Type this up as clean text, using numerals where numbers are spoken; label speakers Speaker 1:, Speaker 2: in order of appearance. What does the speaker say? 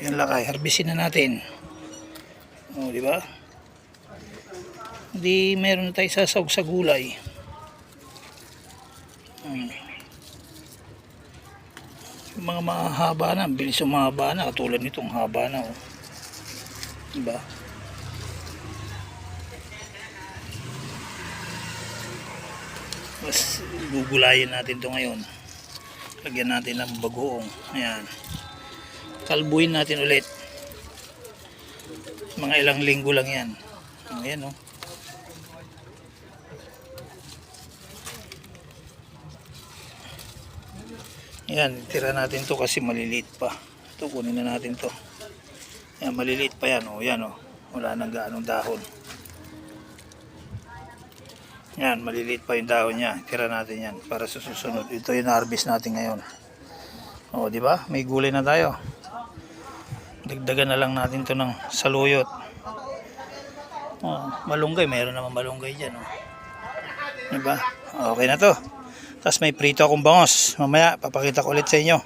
Speaker 1: Yan lakay, harbisin na natin. O, di ba? Hindi meron na tayo sasawag sa gulay. Yung mga mahaba na, bilis umahaba na, katulad nitong haba na. Oh. Di ba? Mas gugulayin natin to ngayon. Lagyan natin ng bagoong. Ayan. Kalbuin natin ulit. Mga ilang linggo lang yan. Ayan o. Ayan, tira natin to kasi maliliit pa. Ito, kunin na natin to. Ayan, maliliit pa yan o. Ayan o. Wala nang gaanong dahon. Yan, maliliit pa yung dahon niya. Tira natin yan para sa susunod. Ito yung harvest natin ngayon. O, di ba? May gulay na tayo. Dagdagan na lang natin to ng saluyot. O, malunggay. Mayroon naman malunggay dyan. O. Di ba? Okay na to. Tapos may prito akong bangos. Mamaya, papakita ko ulit sa inyo.